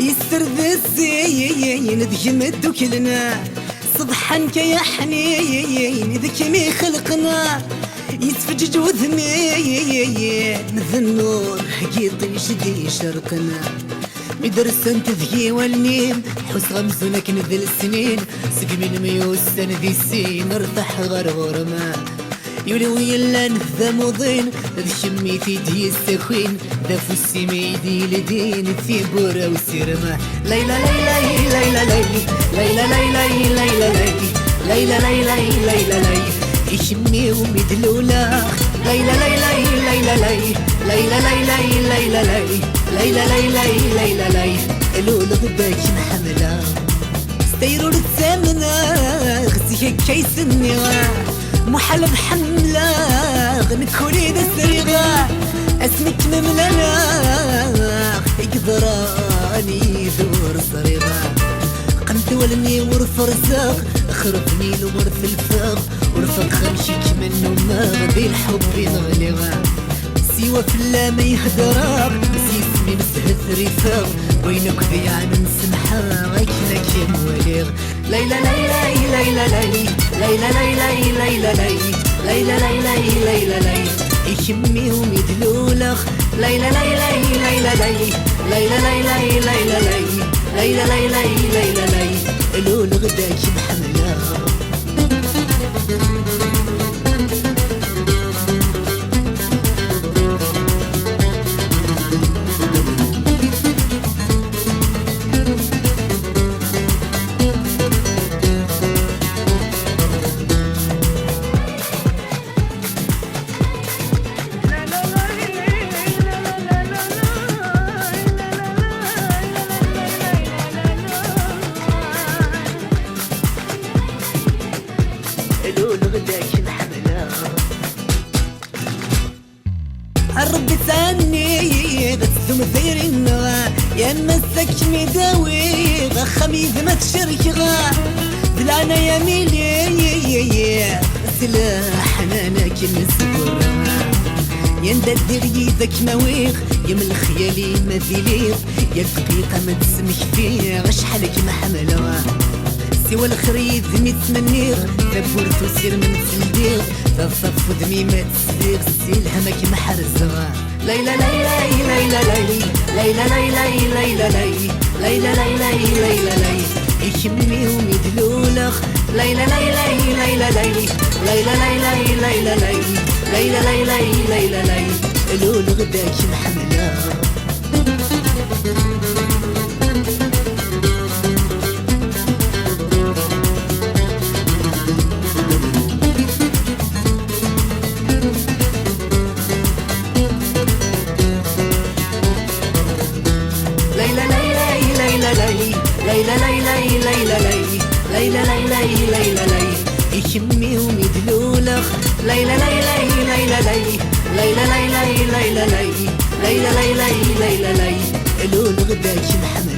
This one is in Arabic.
يسترد الزين ذك مدوك لنا صبحا كيا حنين ذك مي خلقنا يتفجج وذمين مثل النور حقيقي جدي شرقنا مدرسة تذكي والنيم حس غمزونك نذل السنين سقمين ميوس ذي السين ارتاح غرغر ما يولي ويلا نذا مضين ذا شمي في دي السخين ذا فسي ميدي لدين في بورا وسيرما ليلى ليلى ليلى ليلى ليلى ليلى ليلى ليلى ليلى ليلى يشمي ومدلولا ليلى ليلى ليلى ليلى ليلى ليلى ليلى ليلى ليلى الأول غباك محملة ستيرو لتسامنا غزيك كيس النغا محل بحملة غنكولي ذا السريغة اسمك مملنا يقدراني ذور صريغة قمت ولني ورف رزاق خربني لورث الفاق ورفق خمشيك منو ما غبي الحب يغلغا سيوا في الله ما يهدراق سيسمي مسهث رفاق وينك ذي عن نسمحا غاكنك يا مواليغ ليلى ليلى ليلى ليلى ليلى ليلى ليلى ليلى ليلى يشمي ومدلولخ ليلى ليلى ليلى ليلى ليلى ليلى ليلى الأول غداك محملة ربي تاني غتثم ثيرنا يا مسك مداوي خميس ما تشركغا بلانا يا ميلي سلاح انا كنسبر يا ندير ذاك موايغ يا من خيالي ما ذيليغ يا الدقيقة ما تسمح فيه غشحالك محملة سوى الخريد متمنيغ تبورت وسير من تلديغ تصف ودمي ما تسليغ سيل همك محرزغا ليلى ليلى ليلى ليلى ليلى ليلى ليلى يشمي ومدلولخ ليلى ليلى ليلى ليلى ليلى الأول غداك محملة ليلى يشمي ومدلولخ ليلى ليلى الأول غداك محملة